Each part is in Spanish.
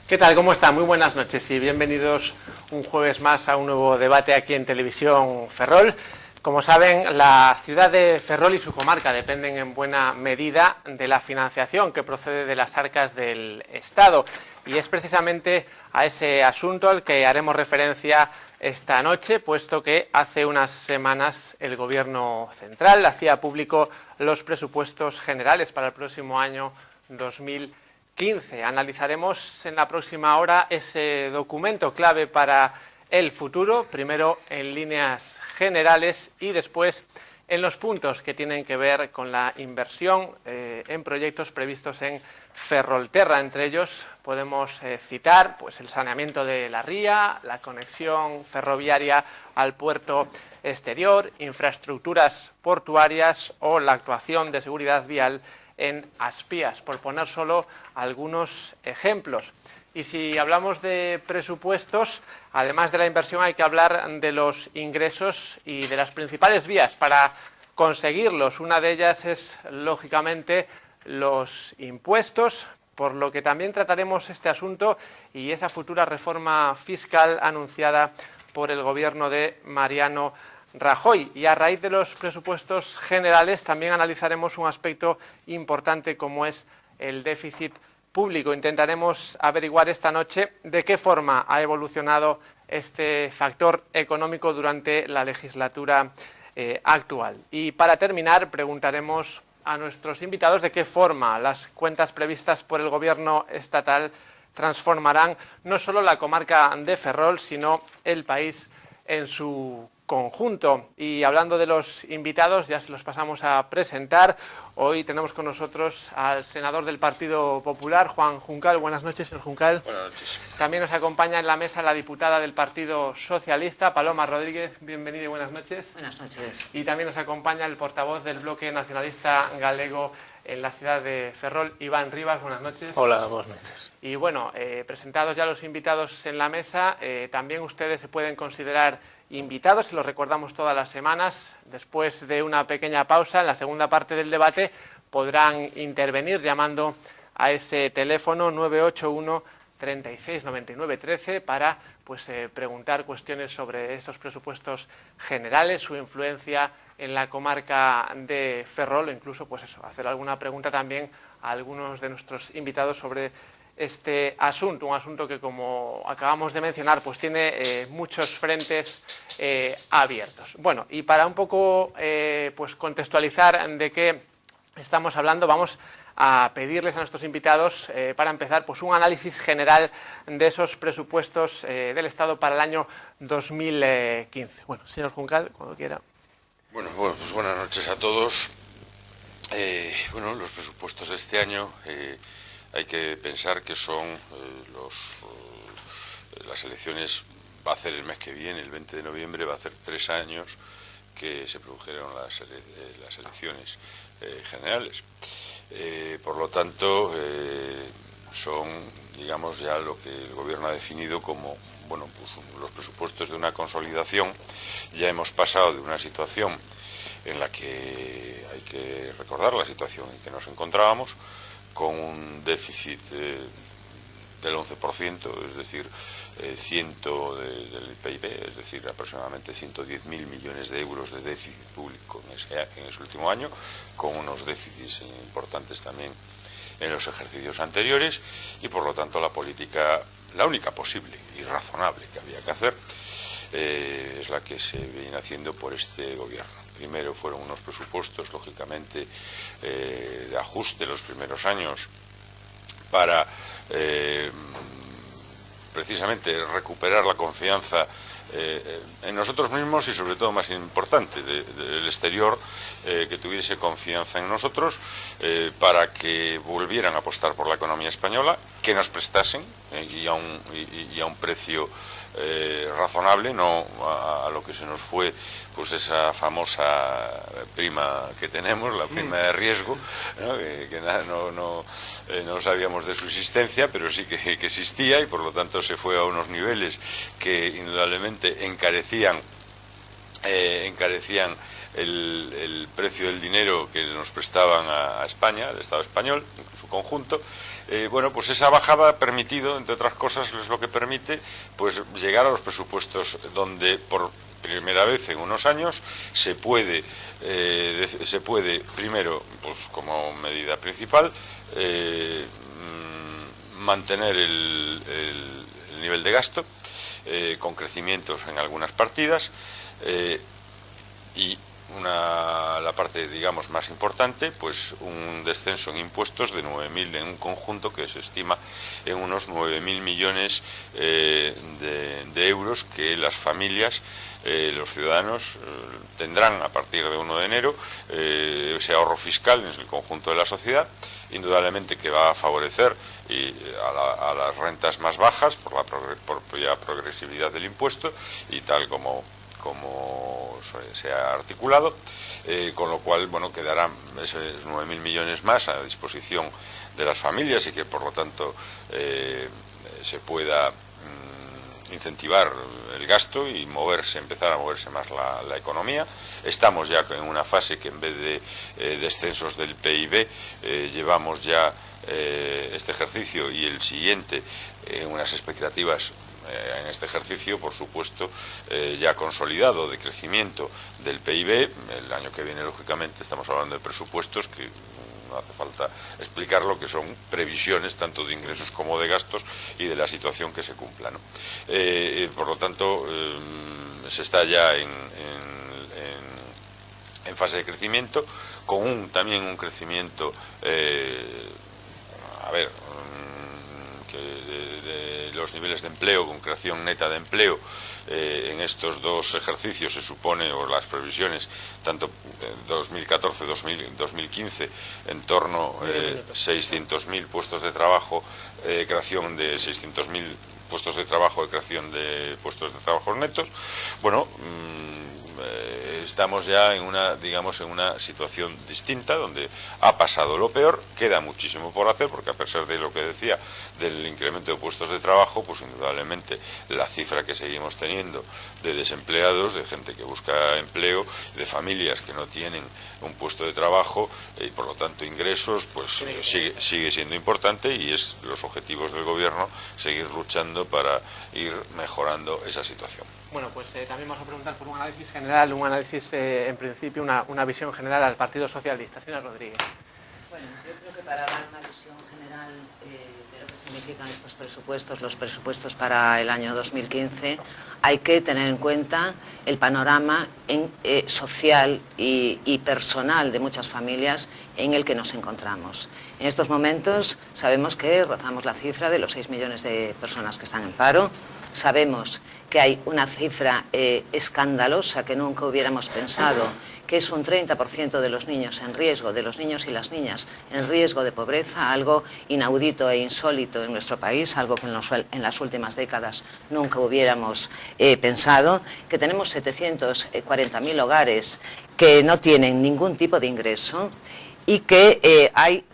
¿Qué tal? ¿Cómo están? Muy buenas noches y bienvenidos un jueves más a un nuevo debate aquí en Televisión Ferrol. Como saben, la ciudad de Ferrol y su comarca dependen en buena medida de la financiación que procede de las arcas del Estado. Y es precisamente a ese asunto al que haremos referencia esta noche, puesto que hace unas semanas el Gobierno central hacía público los presupuestos generales para el próximo año 2015. Analizaremos en la próxima hora ese documento clave para el futuro, primero en líneas generales y después en los puntos que tienen que ver con la inversión en proyectos previstos en Ferrolterra. Entre ellos podemos citar pues, el saneamiento de la ría, la conexión ferroviaria al puerto exterior, infraestructuras portuarias o la actuación de seguridad vial en Aspías, por poner solo algunos ejemplos. Y si hablamos de presupuestos, además de la inversión hay que hablar de los ingresos y de las principales vías para conseguirlos. Una de ellas es, lógicamente, los impuestos, por lo que también trataremos este asunto y esa futura reforma fiscal anunciada por el Gobierno de Mariano Rajoy. Y a raíz de los presupuestos generales también analizaremos un aspecto importante como es el déficit público. Intentaremos averiguar esta noche de qué forma ha evolucionado este factor económico durante la legislatura actual. Y para terminar, preguntaremos a nuestros invitados de qué forma las cuentas previstas por el Gobierno estatal transformarán no solo la comarca de Ferrol, sino el país en su conjunto. Y hablando de los invitados, ya se los pasamos a presentar. Hoy tenemos con nosotros al senador del Partido Popular, Juan Juncal. Buenas noches, señor Juncal. Buenas noches. También nos acompaña en la mesa la diputada del Partido Socialista, Paloma Rodríguez. Bienvenida y buenas noches. Buenas noches. Y también nos acompaña el portavoz del Bloque Nacionalista Galego en la ciudad de Ferrol, Iván Rivas. Buenas noches. Hola, buenas noches. Y bueno, presentados ya los invitados en la mesa, también ustedes se pueden considerar invitados, y los recordamos todas las semanas. Después de una pequeña pausa, en la segunda parte del debate, podrán intervenir llamando a ese teléfono 981 36 99 13 para preguntar cuestiones sobre estos presupuestos generales, su influencia en la comarca de Ferrol, o incluso hacer alguna pregunta también a algunos de nuestros invitados sobre este asunto, un asunto que, como acabamos de mencionar, pues tiene muchos frentes abiertos. Bueno, y para un poco contextualizar de qué estamos hablando, vamos a pedirles a nuestros invitados, para empezar, pues un análisis general de esos presupuestos del Estado para el año 2015. Bueno, señor Juncal, cuando quiera. Bueno, pues buenas noches a todos. Los presupuestos de este año hay que pensar que son las elecciones. Va a hacer el mes que viene, el 20 de noviembre, va a hacer 3 años que se produjeron las elecciones generales. Por lo tanto, son, digamos, ya lo que el Gobierno ha definido como los presupuestos de una consolidación. Ya hemos pasado de una situación en la que hay que recordar la situación en que nos encontrábamos, con un déficit del 11%, es decir, 100 del PIB, es decir, aproximadamente 110.000 millones de euros de déficit público en ese último año, con unos déficits importantes también en los ejercicios anteriores, y por lo tanto la política, la única posible y razonable que había que hacer, es la que se viene haciendo por este Gobierno. Primero fueron unos presupuestos, lógicamente, de ajuste los primeros años para precisamente recuperar la confianza en nosotros mismos y, sobre todo, más importante, del exterior, que tuviese confianza en nosotros, para que volvieran a apostar por la economía española, que nos prestasen y a un precio razonable, no a lo que se nos fue, pues esa famosa prima que tenemos, la prima de riesgo, ¿no? que no sabíamos de su existencia, pero sí que existía, y por lo tanto se fue a unos niveles que indudablemente encarecían el precio del dinero que nos prestaban a España, al Estado español, en su conjunto. Bueno, pues esa bajada ha permitido, entre otras cosas, es lo que permite pues llegar a los presupuestos donde por primera vez en unos años se puede primero, pues como medida principal, mantener el nivel de gasto con crecimientos en algunas partidas y la parte, digamos, más importante, pues un descenso en impuestos de 9.000 en un conjunto que se estima en unos 9.000 millones de euros que las familias, los ciudadanos tendrán a partir de 1 de enero, ese ahorro fiscal en el conjunto de la sociedad, indudablemente que va a favorecer a las rentas más bajas por la progresividad del impuesto y tal como se ha articulado, con lo cual, bueno, quedarán esos 9.000 millones más a disposición de las familias y que por lo tanto se pueda incentivar el gasto y empezar a moverse más la economía. Estamos ya en una fase que en vez de descensos del PIB llevamos ya este ejercicio y el siguiente unas expectativas en este ejercicio, por supuesto, ya consolidado de crecimiento del PIB. El año que viene, lógicamente, estamos hablando de presupuestos que no hace falta explicarlo, que son previsiones tanto de ingresos como de gastos y de la situación que se cumpla, ¿no? Por lo tanto, se está ya en fase de crecimiento, con también un crecimiento, de los niveles de empleo, con creación neta de empleo. En estos dos ejercicios se supone, o las previsiones, tanto 2014-2015, en torno a 600.000 puestos de trabajo, creación de 600.000 puestos de trabajo, creación de puestos de trabajo netos. Bueno, estamos ya en una situación distinta, donde ha pasado lo peor, queda muchísimo por hacer, porque a pesar de lo que decía del incremento de puestos de trabajo, pues indudablemente la cifra que seguimos teniendo de desempleados, de gente que busca empleo, de familias que no tienen un puesto de trabajo y por lo tanto ingresos, pues sigue siendo importante, y es los objetivos del gobierno seguir luchando para ir mejorando esa situación. Bueno, pues también vamos a preguntar por un análisis general, en principio, una visión general al Partido Socialista. Señora Rodríguez. Bueno, yo creo que para dar una visión general de lo que significan estos presupuestos, los presupuestos para el año 2015, hay que tener en cuenta el panorama social y personal de muchas familias en el que nos encontramos. En estos momentos sabemos que rozamos la cifra de los 6 millones de personas que están en paro. Sabemos que hay una cifra escandalosa que nunca hubiéramos pensado, que es un 30% de los niños en riesgo, de los niños y las niñas en riesgo de pobreza, algo inaudito e insólito en nuestro país, algo que en las últimas décadas nunca hubiéramos pensado, que tenemos 740.000 hogares que no tienen ningún tipo de ingreso, y que hay,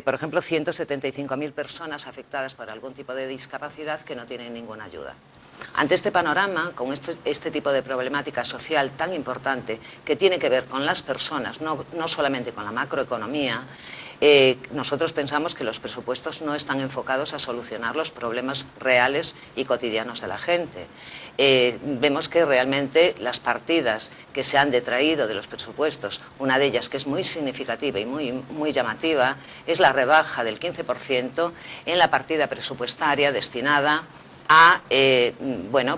por ejemplo, 175.000 personas afectadas por algún tipo de discapacidad que no tienen ninguna ayuda. Ante este panorama, con este tipo de problemática social tan importante que tiene que ver con las personas, no solamente con la macroeconomía, nosotros pensamos que los presupuestos no están enfocados a solucionar los problemas reales y cotidianos de la gente. Vemos que realmente las partidas que se han detraído de los presupuestos, una de ellas que es muy significativa y muy llamativa, es la rebaja del 15% en la partida presupuestaria destinada a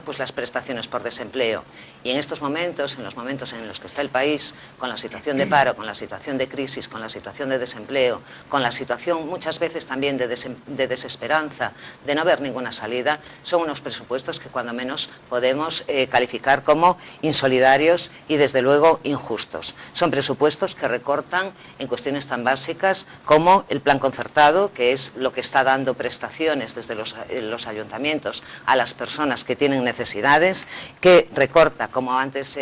pues las prestaciones por desempleo. Y en estos momentos, en los momentos en los que está el país, con la situación de paro, con la situación de crisis, con la situación de desempleo, con la situación muchas veces también de desesperanza, de no ver ninguna salida, son unos presupuestos que cuando menos podemos calificar como insolidarios y desde luego injustos. Son presupuestos que recortan en cuestiones tan básicas como el plan concertado, que es lo que está dando prestaciones desde los ayuntamientos a las personas que tienen necesidades, que recorta, como antes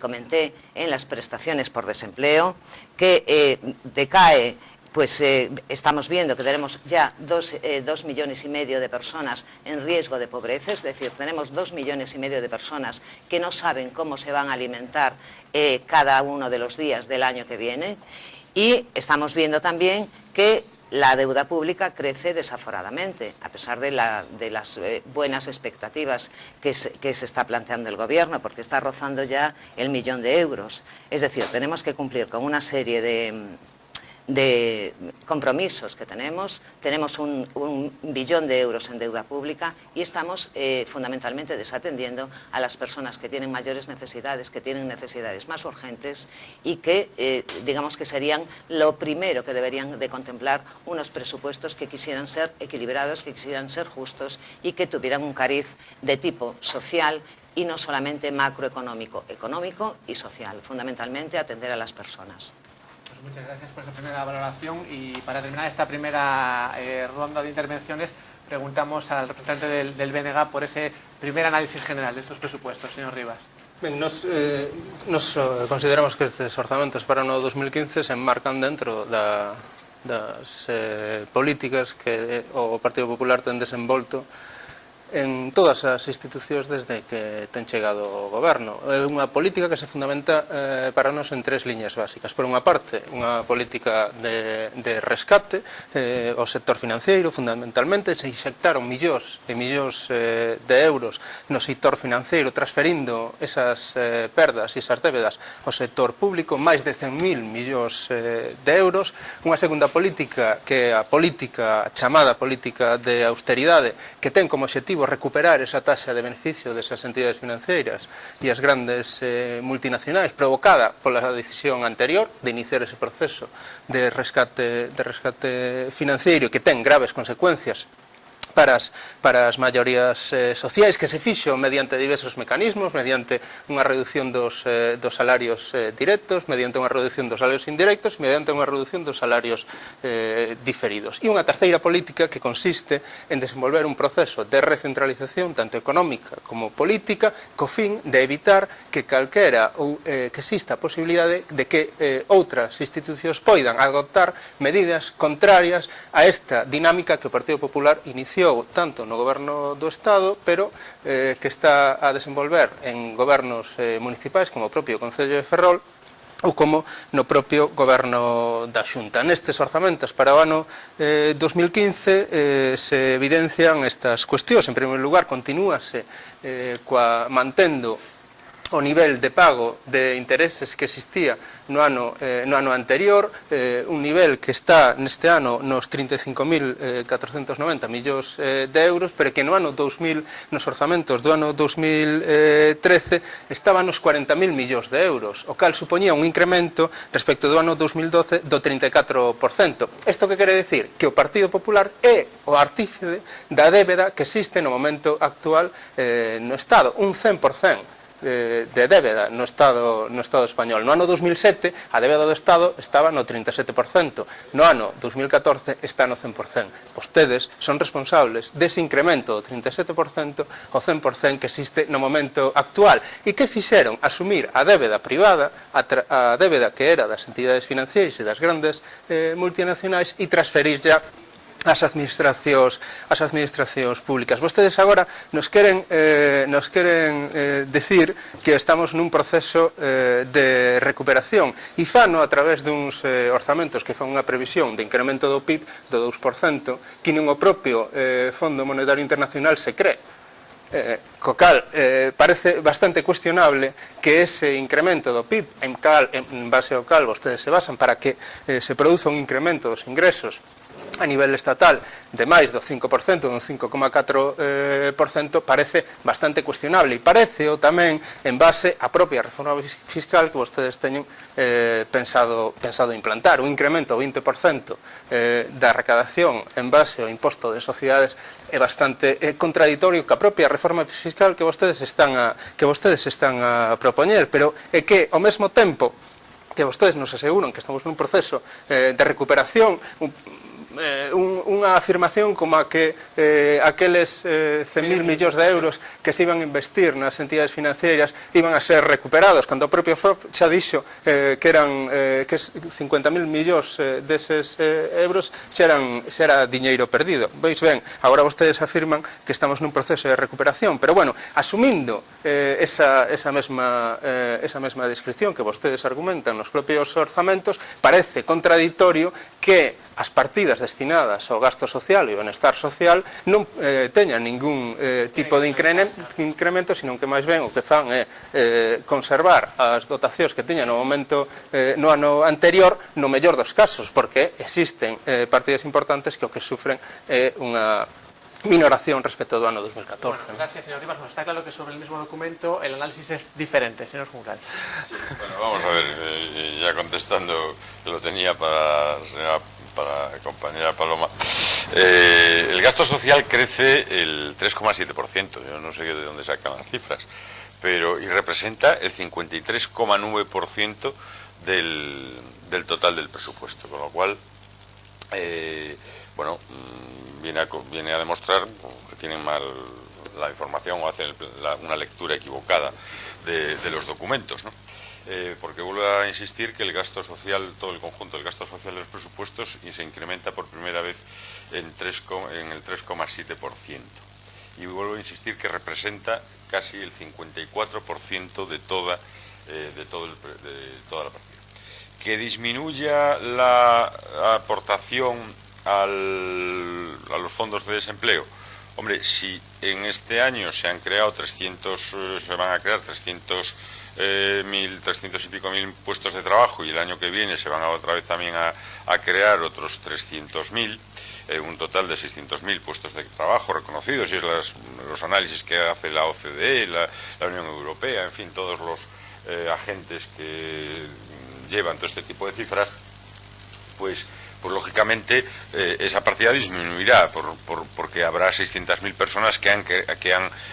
comenté, en las prestaciones por desempleo, que decae pues estamos viendo que tenemos ya 2,5 millones de personas en riesgo de pobreza, es decir, tenemos 2,5 millones de personas que no saben cómo se van a alimentar cada uno de los días del año que viene, y estamos viendo también que la deuda pública crece desaforadamente, a pesar de las buenas expectativas que se está planteando el Gobierno, porque está rozando ya el 1.000.000 de euros. Es decir, tenemos que cumplir con una serie de compromisos que tenemos un billón de euros en deuda pública y estamos fundamentalmente desatendiendo a las personas que tienen mayores necesidades, que tienen necesidades más urgentes y que digamos que serían lo primero que deberían de contemplar unos presupuestos que quisieran ser equilibrados, que quisieran ser justos y que tuvieran un cariz de tipo social y no solamente macroeconómico, económico y social, fundamentalmente atender a las personas. Muchas gracias por esa primera valoración y para terminar esta primera ronda de intervenciones preguntamos al representante del BNG por ese primer análisis general de estos presupuestos, señor Rivas. Ben, nos consideramos que estes orzamentos para o ano 2015 se enmarcan dentro das políticas que o Partido Popular ten desenvolto en todas as institucións desde que ten chegado o goberno. É unha política que se fundamenta para nós en tres liñas básicas. Por unha parte, unha política de rescate ao sector financiero, fundamentalmente, se inxectaron millóns e millóns de euros no sector financiero, transferindo esas perdas e esas débedas ao sector público, máis de 100.000 millóns de euros. Unha segunda política, que é a política chamada política de austeridade, que ten como objetivo recuperar esa taxa de beneficio desas entidades financeiras e as grandes multinacionais provocada pola decisión anterior de iniciar ese proceso de rescate financeiro que ten graves consecuencias para as maiorías sociais, que se fixo mediante diversos mecanismos, mediante unha reducción dos salarios directos, mediante unha reducción dos salarios indirectos e mediante unha reducción dos salarios diferidos. E unha terceira política que consiste en desenvolver un proceso de recentralización tanto económica como política co fin de evitar que calquera ou que exista a posibilidade de que outras institucións poidan adoptar medidas contrarias a esta dinámica que o Partido Popular inició tanto no goberno do Estado, pero que está a desenvolver en gobernos municipais como o propio Concello de Ferrol ou como no propio goberno da Xunta. Nestes orzamentos para o ano 2015 se evidencian estas cuestións. En primeiro lugar, continúase mantendo o nivel de pago de intereses que existía no ano anterior, un nivel que está neste ano nos 35.490 millóns de euros, pero que nos orzamentos do ano 2013 estaba nos 40.000 millóns de euros, o cal supoñía un incremento respecto do ano 2012 do 34%. Isto que quere decir? Que o Partido Popular é o artífice da débeda que existe no momento actual no Estado, un 100% de débeda no Estado español. No ano 2007 a débeda do Estado estaba no 37%, no ano 2014 está no 100%. Vostedes son responsables dese incremento do 37% ao 100% que existe no momento actual. E que fixeron? Asumir a débeda privada, a débeda que era das entidades financieras e das grandes multinacionais e transferir ya as administracións públicas. Vostedes agora nos queren decir que estamos nun proceso de recuperación e fano a través duns orzamentos que fan unha previsión de incremento do PIB do 2%, que nin o propio Fondo Monetario Internacional se cree. Co cal, parece bastante cuestionable que ese incremento do PIB en base ao cal vostedes se basan para que se produza un incremento dos ingresos a nivel estatal de máis do 5%, dun 5,4%, parece bastante cuestionable e parece tamén en base á propia reforma fiscal que vostedes teñen pensado implantar. Un incremento do 20% da recadación en base ao imposto de sociedades é bastante contradictorio ca propia reforma fiscal que vostedes están a propoñer, pero é que ao mesmo tempo que vostedes nos aseguran que estamos nun proceso de recuperación, unha afirmación como a que aqueles 100.000 millóns de euros que se iban a investir nas entidades financieras iban a ser recuperados, cando o propio FROP xa dixo que eran que 50.000 millóns deses euros xa era diñeiro perdido. Veis ben, agora vostedes afirman que estamos nun proceso de recuperación, pero bueno, asumindo esa mesma descripción que vostedes argumentan nos propios orzamentos, parece contradictorio que as partidas destinadas ao gasto social e ao benestar social non teñan ningún tipo de incremento, sino que máis ben o que fan é conservar as dotacións que tiñan no momento no ano anterior, no mellor dos casos, porque existen partidas importantes que o que sufren é unha minoración respecto do ano 2014. Bueno, gracias, señor Rivas. Bueno, está claro que sobre el mismo documento el análisis es diferente, señor Juncal. Sí, bueno, vamos a ver, ya contestando, que lo tenía para la compañera Paloma, el gasto social crece el 3,7%, yo no sé de dónde sacan las cifras, pero y representa el 53,9% del total del presupuesto, con lo cual, bueno, viene a demostrar que tienen mal la información o hacen una lectura equivocada de los documentos, ¿no? Porque vuelvo a insistir que el gasto social, todo el conjunto del gasto social de los presupuestos se incrementa por primera vez en el 3,7%. Y vuelvo a insistir que representa casi el 54% de toda la partida. Que disminuya la aportación a los fondos de desempleo. Hombre, si en este año se van a crear 300 y pico mil puestos de trabajo y el año que viene se van otra vez también a crear otros 300.000, un total de 600.000 puestos de trabajo reconocidos, y es los análisis que hace la OCDE, la Unión Europea, en fin, todos los agentes que llevan todo este tipo de cifras, pues lógicamente esa partida disminuirá porque habrá 600.000 personas que han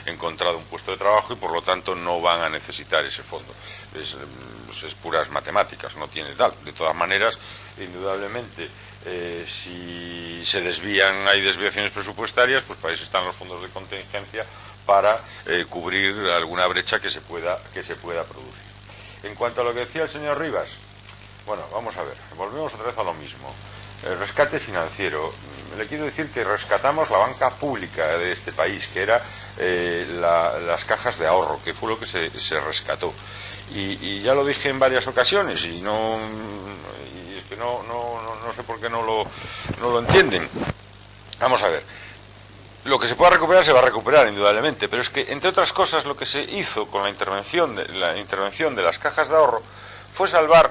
encontrado un puesto de trabajo y por lo tanto no van a necesitar ese fondo. Es puras matemáticas, no tiene tal. De todas maneras, indudablemente, si se hay desviaciones presupuestarias, pues para eso están los fondos de contingencia, para cubrir alguna brecha que se pueda producir. En cuanto a lo que decía el señor Rivas, bueno, vamos a ver, volvemos otra vez a lo mismo. El rescate financiero, le quiero decir que rescatamos la banca pública de este país, que era las cajas de ahorro, que fue lo que se rescató. Y ya lo dije en varias ocasiones, y es que no sé por qué no lo entienden. Vamos a ver, lo que se pueda recuperar se va a recuperar, indudablemente, pero es que, entre otras cosas, lo que se hizo con la intervención de las cajas de ahorro fue salvar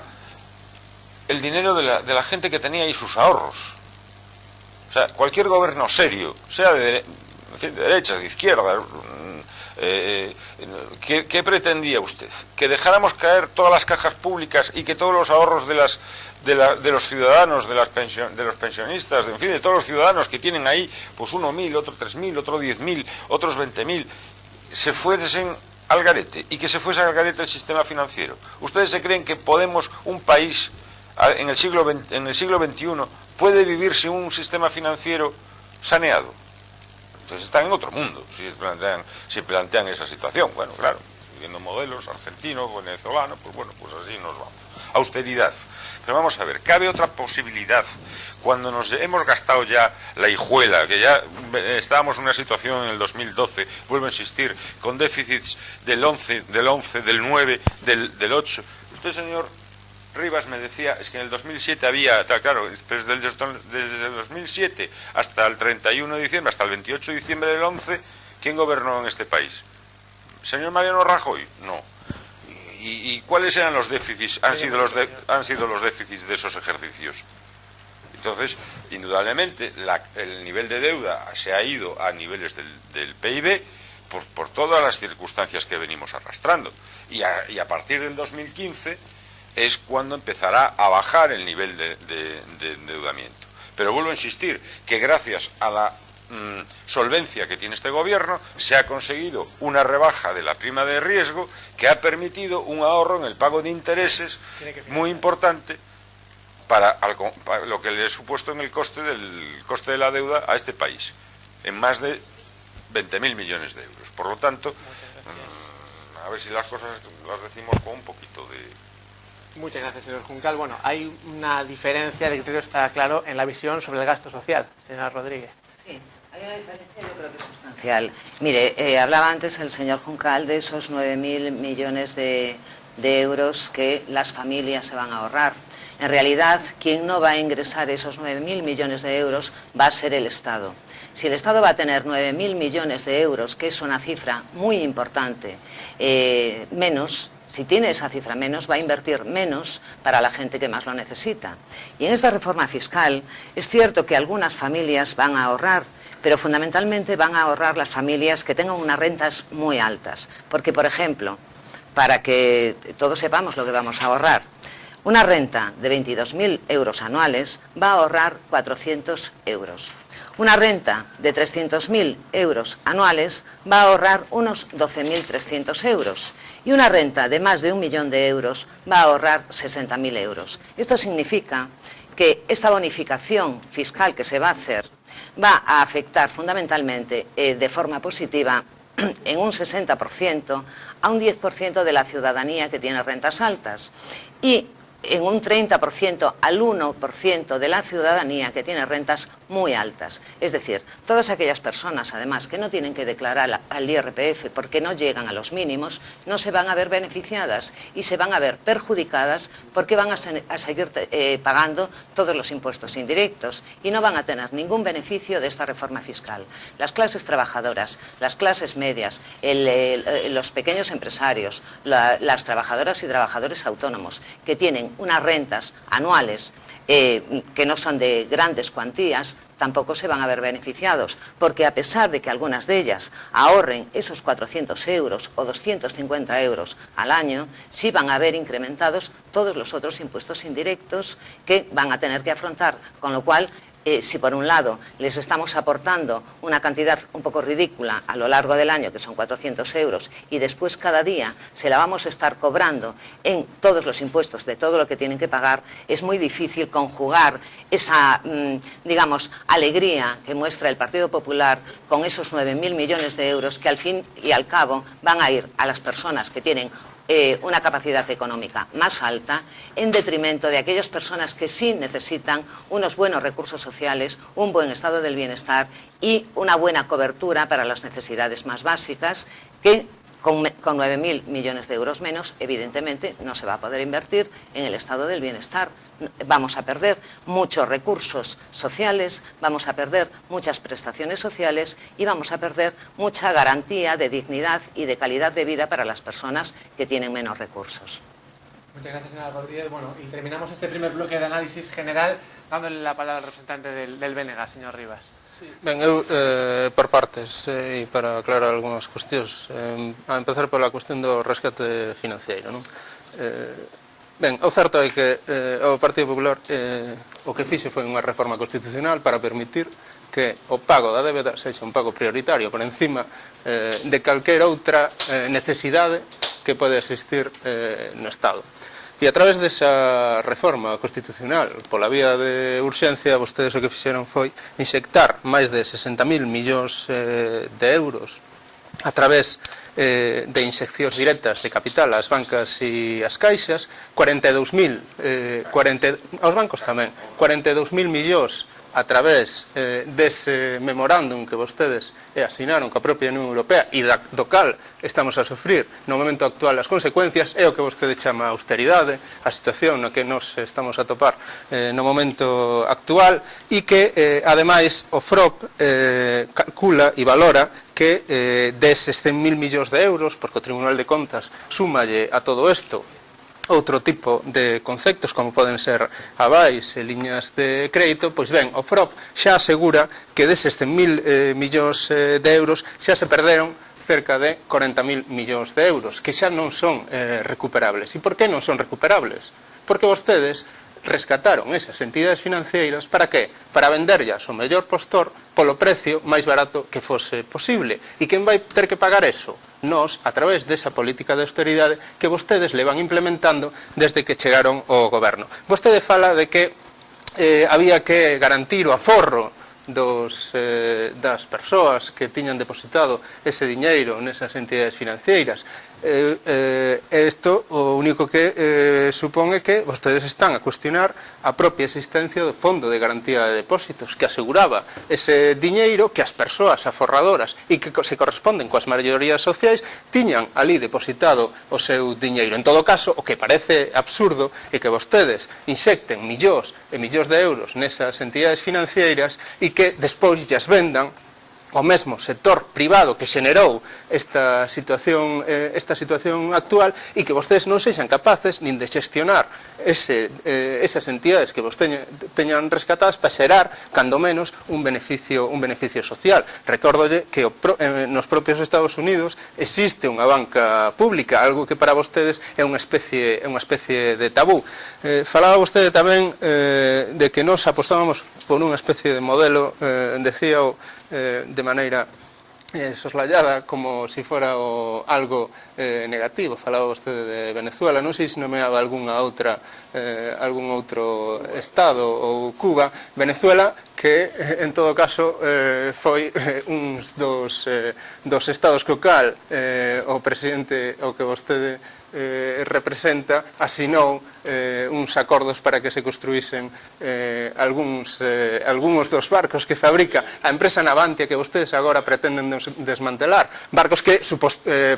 el dinero de la gente que tenía ahí sus ahorros. O sea, cualquier gobierno serio, sea de derecha, de izquierda, ¿qué pretendía usted? ¿Que dejáramos caer todas las cajas públicas y que todos los ahorros de los ciudadanos, de los pensionistas, en fin, de todos los ciudadanos que tienen ahí, pues uno 1.000, otro 3.000, otro 10.000, otros 20.000, se fuesen al garete, y que se fuese al garete el sistema financiero? ¿Ustedes se creen que podemos, un país en el siglo XXI, puede vivir sin un sistema financiero saneado? Entonces están en otro mundo si plantean esa situación. Bueno, claro, viendo modelos argentinos, venezolanos, pues bueno, pues así nos vamos. Austeridad. Pero vamos a ver, ¿cabe otra posibilidad cuando nos hemos gastado ya la hijuela, que ya estábamos en una situación en el 2012, vuelvo a insistir, con déficits del 11, del 9, del 8? Usted, señor Rivas, me decía, es que en el 2007 había, claro, desde el 2007 hasta el 31 de diciembre, hasta el 28 de diciembre del 11, ¿quién gobernó en este país? ¿Señor Mariano Rajoy? No. ¿Y cuáles eran los déficits? Han sido los déficits de esos ejercicios. Entonces, indudablemente, el nivel de deuda se ha ido a niveles del PIB por todas las circunstancias que venimos arrastrando. Y a partir del 2015... es cuando empezará a bajar el nivel de endeudamiento. Pero vuelvo a insistir que gracias a la solvencia que tiene este gobierno se ha conseguido una rebaja de la prima de riesgo que ha permitido un ahorro en el pago de intereses muy importante. para lo que le he supuesto en el coste de la deuda a este país, en más de 20.000 millones de euros. Por lo tanto, a ver si las cosas las decimos con un poquito de... Muchas gracias, señor Juncal. Bueno, hay una diferencia de criterio, está claro, en la visión sobre el gasto social. Señora Rodríguez. Sí, hay una diferencia, yo creo que sustancial. Mire, hablaba antes el señor Juncal de esos 9.000 millones de euros que las familias se van a ahorrar. En realidad, quien no va a ingresar esos 9.000 millones de euros va a ser el Estado. Si el Estado va a tener 9.000 millones de euros, que es una cifra muy importante, menos, si tiene esa cifra menos, va a invertir menos para la gente que más lo necesita. Y en esta reforma fiscal es cierto que algunas familias van a ahorrar, pero fundamentalmente van a ahorrar las familias que tengan unas rentas muy altas. Porque, por ejemplo, para que todos sepamos lo que vamos a ahorrar, una renta de 22.000 euros anuales va a ahorrar 400 euros. Una renta de 300.000 euros anuales va a ahorrar unos 12.300 euros. Y una renta de más de 1 millón de euros va a ahorrar 60.000 euros. Esto significa que esta bonificación fiscal que se va a hacer va a afectar fundamentalmente de forma positiva en un 60% a un 10% de la ciudadanía que tiene rentas altas y en un 30% al 1% de la ciudadanía que tiene rentas muy altas. Es decir, todas aquellas personas, además, que no tienen que declarar al IRPF porque no llegan a los mínimos, no se van a ver beneficiadas y se van a ver perjudicadas porque van a seguir pagando todos los impuestos indirectos y no van a tener ningún beneficio de esta reforma fiscal. Las clases trabajadoras, las clases medias, los pequeños empresarios, las trabajadoras y trabajadores autónomos que tienen unas rentas anuales que no son de grandes cuantías, tampoco se van a ver beneficiados, porque a pesar de que algunas de ellas ahorren esos 400 euros o 250 euros al año, sí van a ver incrementados todos los otros impuestos indirectos que van a tener que afrontar, con lo cual si por un lado les estamos aportando una cantidad un poco ridícula a lo largo del año, que son 400 euros, y después cada día se la vamos a estar cobrando en todos los impuestos de todo lo que tienen que pagar, es muy difícil conjugar esa, digamos, alegría que muestra el Partido Popular con esos 9.000 millones de euros que al fin y al cabo van a ir a las personas que tienen una capacidad económica más alta en detrimento de aquellas personas que sí necesitan unos buenos recursos sociales, un buen estado del bienestar y una buena cobertura para las necesidades más básicas que con 9.000 millones de euros menos, evidentemente, no se va a poder invertir en el estado del bienestar. Vamos a perder muchos recursos sociales, vamos a perder muchas prestaciones sociales y vamos a perder mucha garantía de dignidad y de calidad de vida para las personas que tienen menos recursos. Muchas gracias, señora Rodríguez. Bueno, y terminamos este primer bloque de análisis general dándole la palabra al representante del BNG, señor Rivas. Ben, eu, por partes, e para aclarar algunhas cuestións, a empezar pola cuestión do rescate financiero, non? Ben, o certo é que o Partido Popular o que fixo foi unha reforma constitucional para permitir que o pago da débeda sexa un pago prioritario por encima de calquera outra necesidade que pode existir no Estado. E a través desa reforma constitucional pola vía de urxencia, vostedes o que fixeron foi inxectar máis de 60.000 millóns de euros a través de inxeccións directas de capital ás bancas e ás caixas, 42.000 aos bancos tamén, 42.000 millóns a través dese memorándum que vostedes asinaron coa propia Unión Europea e do cal estamos a sufrir no momento actual as consecuencias, é o que vostede chama austeridade, a situación na que nos estamos a topar no momento actual e que, ademais, o FROP calcula e valora que deses 100.000 millóns de euros, porque o Tribunal de Contas súmalle a todo isto outro tipo de conceptos como poden ser avais e liñas de crédito, pois ben, o FROP xa asegura que deses 100.000 millóns de euros xa se perderon cerca de 40.000 millóns de euros, que xa non son recuperables. E por que non son recuperables? Porque vostedes rescataron esas entidades financeiras para que? Para venderllas ao mellor postor polo precio máis barato que fose posible. E quen vai ter que pagar eso? Nós, a través desa política de austeridade que vostedes levan implementando desde que chegaron ao goberno. Vostede fala de que había que garantir o aforro das persoas que tiñan depositado ese diñeiro nesas entidades financeiras. Isto o único que supón é que vostedes están a cuestionar a propia existencia do Fondo de Garantía de Depósitos, que aseguraba ese diñeiro que as persoas aforradoras e que se corresponden coas maiorías sociais tiñan ali depositado o seu diñeiro. En todo caso, o que parece absurdo é que vostedes inxecten millóns e millóns de euros nesas entidades financeiras e que despois llas vendan ao mesmo sector privado que xenerou esta situación actual e que vostedes non sexan capaces nin de xestionar esas entidades que vos teñan rescatadas para xerar, cando menos, un beneficio social. Recórdolle que nos propios Estados Unidos existe unha banca pública, algo que para vostedes é unha especie de tabú. Falaba vostede tamén de que nos apostábamos por unha especie de modelo, decíao de maneira soslayada, como se fora algo negativo. Falaba vostede de Venezuela, non sei se nomeaba algún outro estado ou Cuba. Venezuela, que en todo caso foi un dos estados que o cal o presidente ao que vostede representa asinou uns acordos para que se construísen algúns dos barcos que fabrica a empresa Navantia, que vostedes agora pretenden desmantelar, barcos que,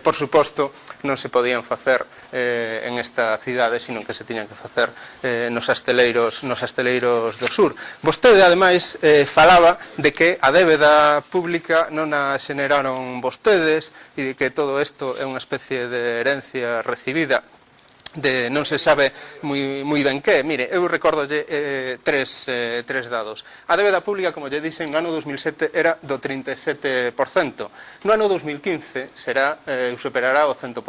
por suposto, non se podían facer en esta cidade, sino que se tiñan que facer nos asteleiros do sur. Vostede, ademais, falaba de que a débeda pública non a xeneraron vostedes e de que todo isto é unha especie de herencia recibida de non se sabe moi ben que. Mire, eu recordolle tres dados. A débeda pública, como lle dixen, no ano 2007 era do 37%. No ano 2015 superará o 100%.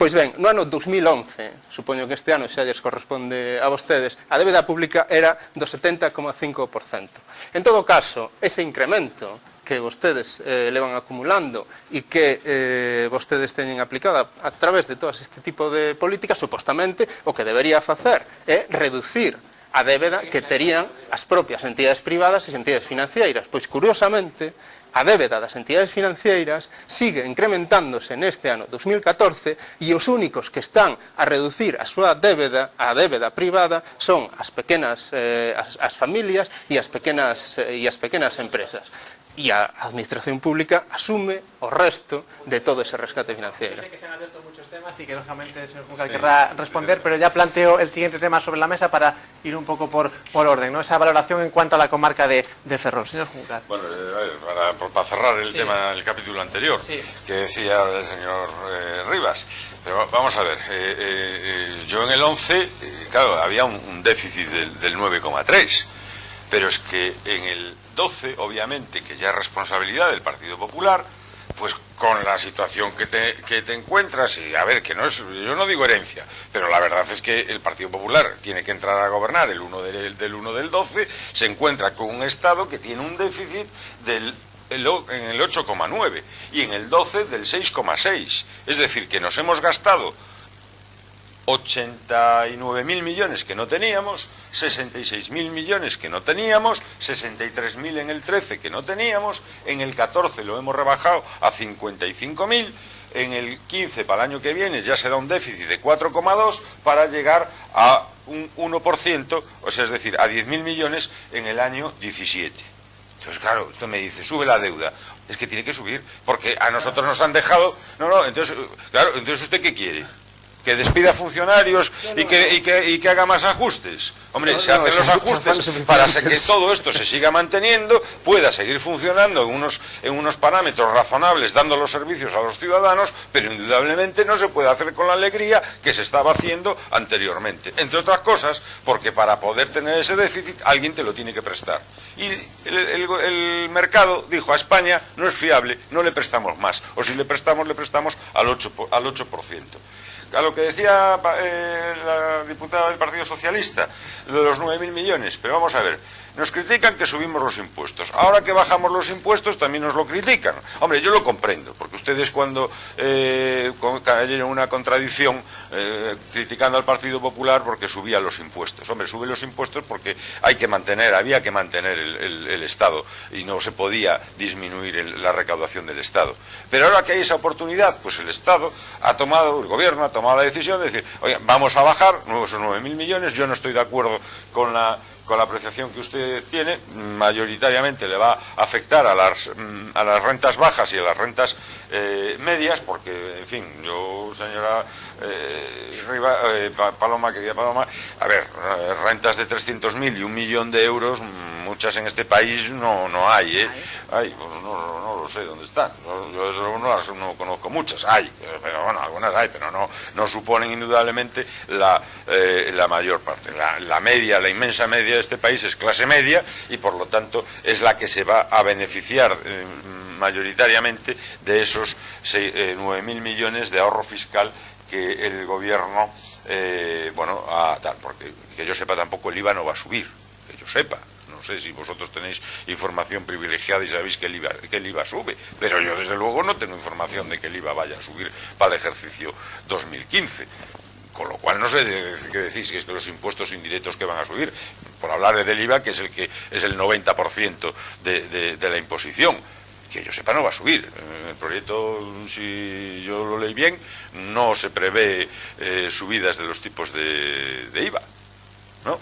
Pois ben, no ano 2011, supoño que este ano xa lles corresponde a vostedes, a débeda pública era do 70,5%. En todo caso, ese incremento que vostedes levan acumulando e que vostedes teñen aplicada a través de todo este tipo de políticas, supostamente o que debería facer é reducir a débeda que terían as propias entidades privadas e entidades financeiras. Pois, curiosamente, a débeda das entidades financeiras sigue incrementándose neste ano 2014 e os únicos que están a reducir a súa débeda, a débeda privada, son as familias e as pequenas empresas. E a administración pública asume o resto de todo ese rescate financiero. Sé que se han abierto muchos temas y que lógicamente el señor Juncal querrá responder, pero ya planteo el siguiente tema sobre la mesa para ir un poco por orden, ¿no? Esa valoración en cuanto a la comarca de Ferrol. Señor Juncal. Bueno, para cerrar el tema, el capítulo anterior, que decía el señor Rivas, pero vamos a ver, yo en el 11, claro, había un déficit del 9,3, pero es que en el 12, obviamente, que ya es responsabilidad del Partido Popular, pues con la situación que te encuentras, y a ver, que no es, yo no digo herencia, pero la verdad es que el Partido Popular tiene que entrar a gobernar el 1 del 12, se encuentra con un Estado que tiene un déficit en el 8,9 y en el 12 del 6,6, es decir, que nos hemos gastado 89.000 millones que no teníamos, 66.000 millones que no teníamos, 63.000 en el 13 que no teníamos, en el 14 lo hemos rebajado a 55.000, en el 15 para el año que viene ya se da un déficit de 4,2 para llegar a un 1%, o sea, es decir, a 10.000 millones en el año 17. Entonces, claro, usted me dice, sube la deuda. Es que tiene que subir, porque a nosotros nos han dejado... No, entonces, claro, entonces ¿usted qué quiere? ¿Que despida funcionarios y que haga más ajustes? Hombre, se hacen los ajustes para que todo esto se siga manteniendo, pueda seguir funcionando en unos parámetros razonables, dando los servicios a los ciudadanos, pero indudablemente no se puede hacer con la alegría que se estaba haciendo anteriormente. Entre otras cosas, porque para poder tener ese déficit, alguien te lo tiene que prestar. Y el mercado dijo, a España no es fiable, no le prestamos más. O si le prestamos al 8%. a lo que decía la diputada del Partido Socialista, lo de los 9.000 millones, pero vamos a ver, nos critican que subimos los impuestos. Ahora que bajamos los impuestos también nos lo critican. Hombre, yo lo comprendo, porque ustedes cuando cayeron en una contradicción criticando al Partido Popular porque subía los impuestos. Hombre, sube los impuestos porque había que mantener el Estado y no se podía disminuir la recaudación del Estado. Pero ahora que hay esa oportunidad, pues el Gobierno ha tomado la decisión de decir, oye, vamos a bajar esos 9.000 millones, yo no estoy de acuerdo con la apreciación que usted tiene, mayoritariamente le va a afectar a las rentas bajas y a las rentas medias, porque, en fin, yo, señora Paloma, querida Paloma, a ver, rentas de 300.000 y 1 millón de euros, muchas en este país no hay, ¿eh? Hay, pues no lo sé dónde están, yo desde luego no conozco muchas, hay, pero bueno, algunas hay, pero no suponen indudablemente la mayor parte. La media, la inmensa media de este país es clase media y por lo tanto es la que se va a beneficiar mayoritariamente de esos 9.000 millones de ahorro fiscal que el gobierno, porque que yo sepa tampoco el IVA no va a subir, que yo sepa. No sé si vosotros tenéis información privilegiada y sabéis que el IVA sube, pero yo desde luego no tengo información de que el IVA vaya a subir para el ejercicio 2015. Con lo cual no sé qué decís, si es que los impuestos indirectos que van a subir, por hablar del IVA, que es el 90% de la imposición, que yo sepa no va a subir. El proyecto, si yo lo leí bien, no se prevé subidas de los tipos de IVA, ¿no?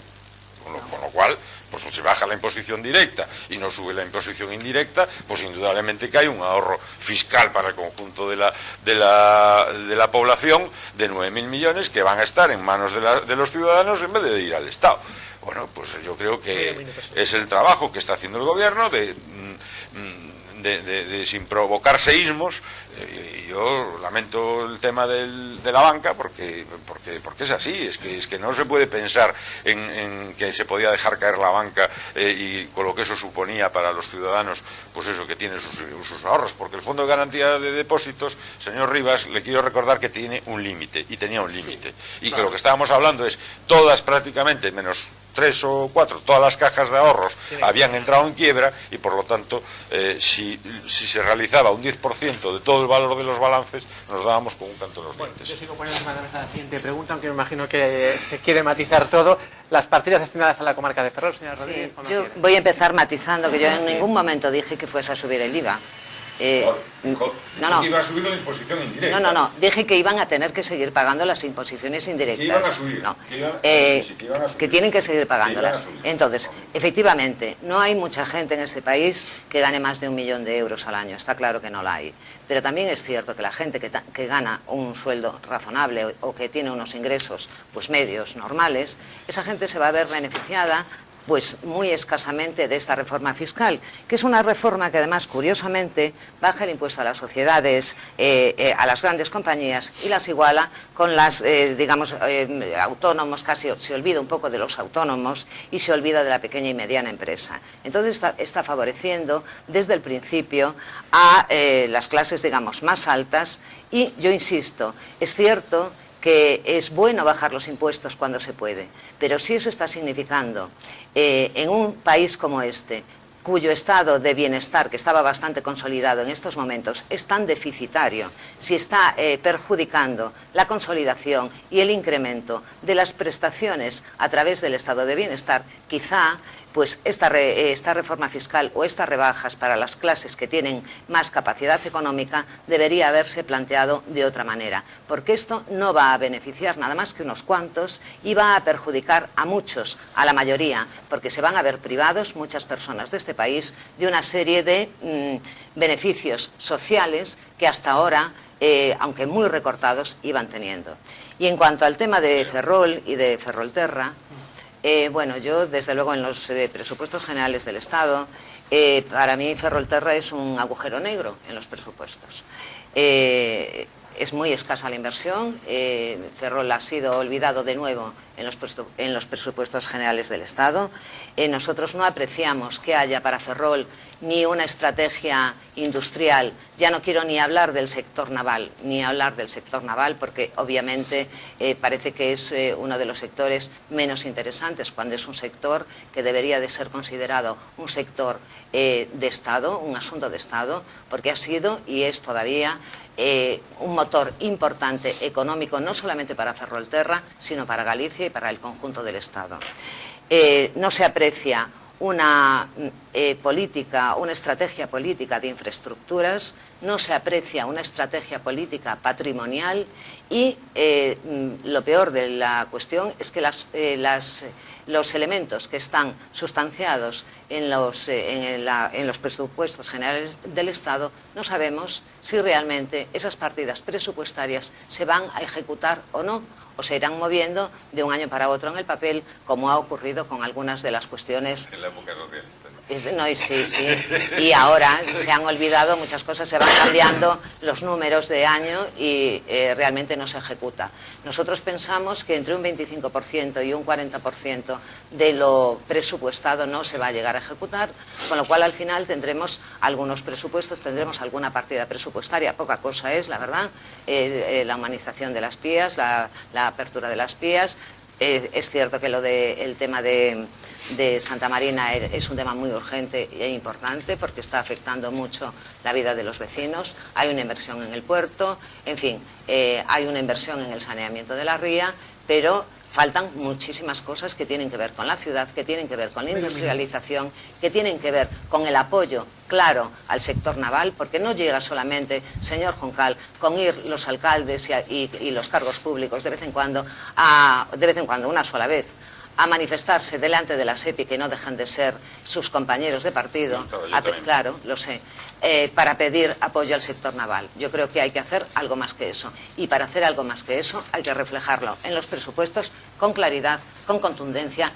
Con lo cual, pues si baja la imposición directa y no sube la imposición indirecta, pues indudablemente que hay un ahorro fiscal para el conjunto de la población de 9.000 millones que van a estar en manos de los ciudadanos en vez de ir al Estado. Bueno, pues yo creo que es el trabajo que está haciendo el gobierno de sin provocar seísmos. Yo lamento el tema de la banca porque es así, es que no se puede pensar en que se podía dejar caer la banca y con lo que eso suponía para los ciudadanos, pues eso, que tienen sus ahorros, porque el Fondo de Garantía de Depósitos, señor Rivas, le quiero recordar que tiene un límite, y tenía un límite, sí, y claro, que lo que estábamos hablando es todas prácticamente, menos 3 o 4, todas las cajas de ahorros habían entrado en quiebra y por lo tanto si se realizaba un 10% de todo el valor de los balances nos dábamos con un canto en los dientes. Yo sigo poniendo encima de la mesa la siguiente pregunta, aunque me imagino que se quiere matizar todo. Las partidas destinadas a la comarca de Ferrol, señora Rodríguez. Sí, yo voy a empezar matizando que yo en ningún momento dije que fuese a subir el IVA. No. Iba a subir la imposición indirecta. No, dije que iban a tener que seguir pagando las imposiciones indirectas. Que iban a subir. No, que que tienen que seguir pagándolas. Entonces, efectivamente, no hay mucha gente en este país que gane más de 1 millón de euros al año, está claro que no la hay. Pero también es cierto que la gente que gana un sueldo razonable o que tiene unos ingresos pues medios, normales, esa gente se va a ver beneficiada pues muy escasamente de esta reforma fiscal, que es una reforma que además, curiosamente, baja el impuesto a las sociedades, a las grandes compañías y las iguala con las, autónomos, casi se olvida un poco de los autónomos y se olvida de la pequeña y mediana empresa. Entonces está favoreciendo desde el principio a las clases, digamos, más altas y, yo insisto, es cierto que es bueno bajar los impuestos cuando se puede, pero si eso está significando en un país como este, cuyo estado de bienestar, que estaba bastante consolidado en estos momentos, es tan deficitario, si está perjudicando la consolidación y el incremento de las prestaciones a través del estado de bienestar, quizá pues esta reforma fiscal o estas rebajas para las clases que tienen más capacidad económica debería haberse planteado de otra manera, porque esto no va a beneficiar nada más que unos cuantos y va a perjudicar a muchos, a la mayoría, porque se van a ver privados muchas personas de este país de una serie de beneficios sociales que hasta ahora, aunque muy recortados, iban teniendo. Y en cuanto al tema de Ferrol y de Ferrolterra, yo desde luego en los presupuestos generales del Estado, para mí Ferrolterra es un agujero negro en los presupuestos. Es muy escasa la inversión, Ferrol ha sido olvidado de nuevo en los presupuestos generales del Estado. Nosotros no apreciamos que haya para Ferrol ni una estrategia industrial. Ya no quiero ni hablar del sector naval, porque obviamente parece que es uno de los sectores menos interesantes, cuando es un sector que debería de ser considerado un sector de Estado, un asunto de Estado, porque ha sido y es todavía un motor importante económico, no solamente para Ferrolterra, sino para Galicia y para el conjunto del Estado. No se aprecia una estrategia política de infraestructuras, no se aprecia una estrategia política patrimonial y lo peor de la cuestión es que los elementos que están sustanciados en los presupuestos generales del Estado, no sabemos si realmente esas partidas presupuestarias se van a ejecutar o no, o se irán moviendo de un año para otro en el papel, como ha ocurrido con algunas de las cuestiones. En la época socialista, ¿no? Sí. Y ahora se han olvidado muchas cosas, se van cambiando los números de año y realmente no se ejecuta. Nosotros pensamos que entre un 25% y un 40% de lo presupuestado no se va a llegar a ejecutar, con lo cual al final tendremos algunos presupuestos, tendremos alguna partida presupuestaria, poca cosa es, la verdad, la humanización de las PIAs, la apertura de las PIAs. Es cierto que el tema de Santa Marina es un tema muy urgente e importante porque está afectando mucho la vida de los vecinos. Hay una inversión en el puerto, en fin, hay una inversión en el saneamiento de la ría, pero faltan muchísimas cosas que tienen que ver con la ciudad, que tienen que ver con la industrialización, que tienen que ver con el apoyo claro al sector naval, porque no llega solamente, señor Juncal, con ir los alcaldes y los cargos públicos de vez en cuando, una sola vez, a manifestarse delante de la SEPI, que no dejan de ser sus compañeros de partido, claro, lo sé, para pedir apoyo al sector naval. Yo creo que hay que hacer algo más que eso. Y para hacer algo más que eso hay que reflejarlo en los presupuestos con claridad, con contundencia,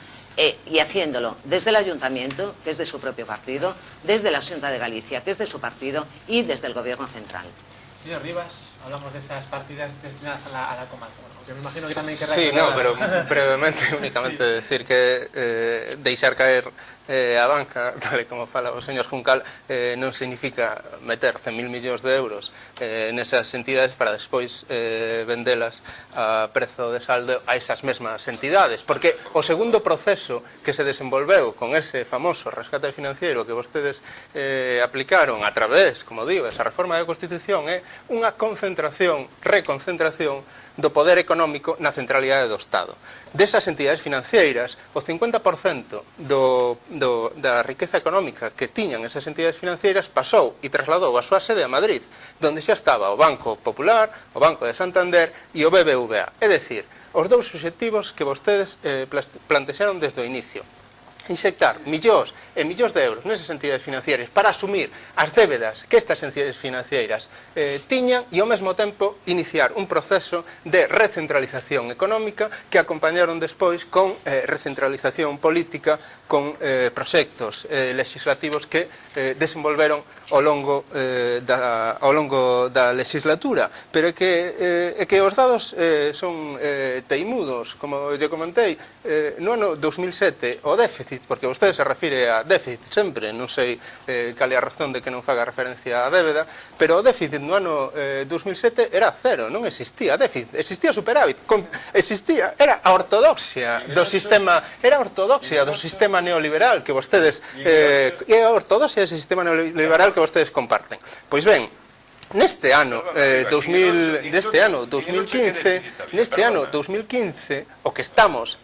y haciéndolo desde el Ayuntamiento, que es de su propio partido, desde la Xunta de Galicia, que es de su partido, y desde el Gobierno central. Señor Rivas, hablamos de esas partidas destinadas a la comarca. Yo me imagino que también querrá... Sí, no, pero brevemente, únicamente decir que deixar caer a banca, tal como fala o señor Juncal, non significa meter 100.000 millóns de euros nesas entidades para despois vendelas a prezo de saldo a esas mesmas entidades, porque o segundo proceso que se desenvolveu con ese famoso rescate financiero que vostedes aplicaron a través, como digo, esa reforma da Constitución, é unha reconcentración do poder económico na centralidade do Estado. Desas entidades financeiras, o 50% da riqueza económica que tiñan esas entidades financeiras pasou e trasladou a súa sede a Madrid, donde xa estaba o Banco Popular, o Banco de Santander e o BBVA. É dicir, os dous obxectivos que vostedes plantexaron desde o inicio. Inyectar millóns e millóns de euros nesas entidades financeiras para asumir as débedas que estas entidades financeiras tiñan e ao mesmo tempo iniciar un proceso de recentralización económica que acompañaron despois con recentralización política, con proxectos legislativos que desenvolveron ao longo da legislatura, pero que os dados son teimudos, como lle comentei. No ano 2007 o déficit, porque vostede se refire a déficit sempre, non sei cal é a razón de que non faga referencia á débeda, pero o déficit no ano 2007 era cero, non existía déficit, existía superávit, era a ortodoxia do sistema, neoliberal que vostedes comparten. Pois ben, neste ano 2015 o que estamos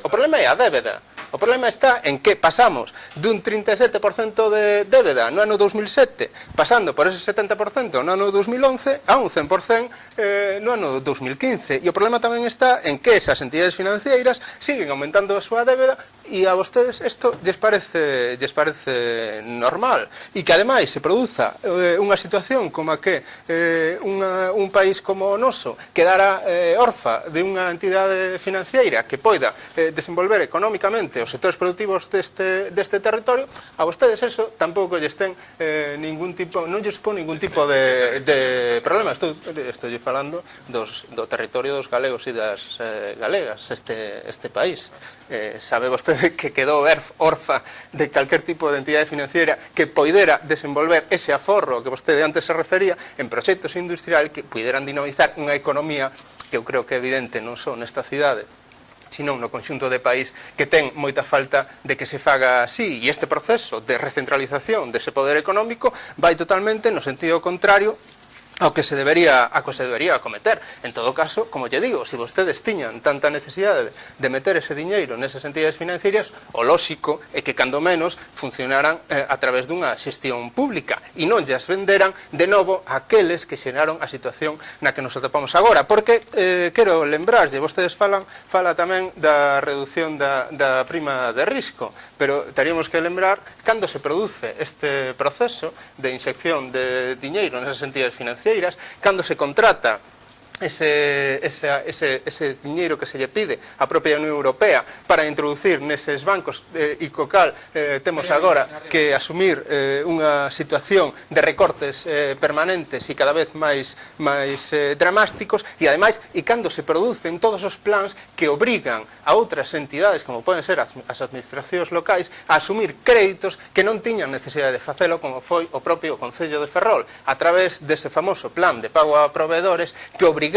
o problema é a débeda. O problema está en que pasamos dun 37% de débeda no ano 2007, pasando por ese 70% no ano 2011 a un 100% no ano 2015. E o problema tamén está en que esas entidades financeiras siguen aumentando a súa débeda e a vostedes isto lles parece normal. E que ademais se produza unha situación como a que un país como o noso quedara orfa de unha entidade financiera que poida desenvolver económicamente os sectores productivos deste territorio, a vostedes eso tampouco lles ten non lles pon ningún tipo de problema. Estou falando do territorio dos galegos e das galegas, este país. Sabe vostede que quedou orfa de calquer tipo de entidade financiera que poidera desenvolver ese aforro que vostede antes se refería en proxectos industriais que puderan dinamizar unha economía que eu creo que é evidente non só nesta cidade, sino no conxunto de país que ten moita falta de que se faga así, e este proceso de recentralización dese poder económico vai totalmente no sentido contrario ao que se debería acometer. En todo caso, como lle digo, se vostedes tiñan tanta necesidade de meter ese diñeiro nesas entidades financieras, o lóxico é que cando menos funcionaran a través dunha xestión pública e non lles venderan de novo aqueles que xeraron a situación na que nos atopamos agora, porque quero lembrarlle, vostedes fala tamén da reducción da prima de risco, pero teríamos que lembrar cando se produce este proceso de inyección de diñeiro nesas entidades financieras, cando se contrata ese diñeiro que se lle pide á propia Unión Europea para introducir neses bancos e co cal temos agora que asumir unha situación de recortes permanentes e cada vez máis dramáticos, e ademais cando se producen todos os plans que obrigan a outras entidades como poden ser as administracións locais a asumir créditos que non tiñan necesidade de facelo, como foi o propio Concello de Ferrol a través dese famoso plan de pago a proveedores que obrigaba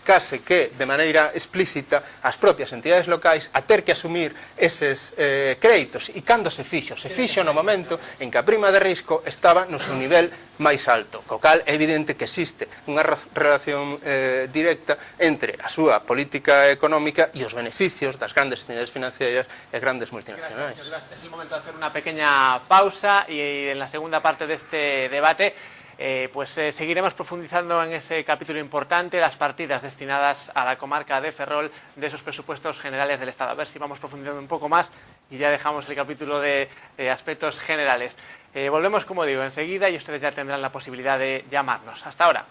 case que de maneira explícita as propias entidades locais a ter que asumir eses créditos, e cando se fixo no momento en que a prima de risco estaba no seu nivel máis alto, co cal é evidente que existe unha relación directa entre a súa política económica e os beneficios das grandes entidades financieras e grandes multinacionais. Gracias. Es el momento de hacer una pequeña pausa y en la segunda parte de este debate seguiremos profundizando en ese capítulo importante, las partidas destinadas a la comarca de Ferrol de esos presupuestos generales del Estado. A ver si vamos profundizando un poco más y ya dejamos el capítulo de aspectos generales. Volvemos, como digo, enseguida y ustedes ya tendrán la posibilidad de llamarnos. Hasta ahora.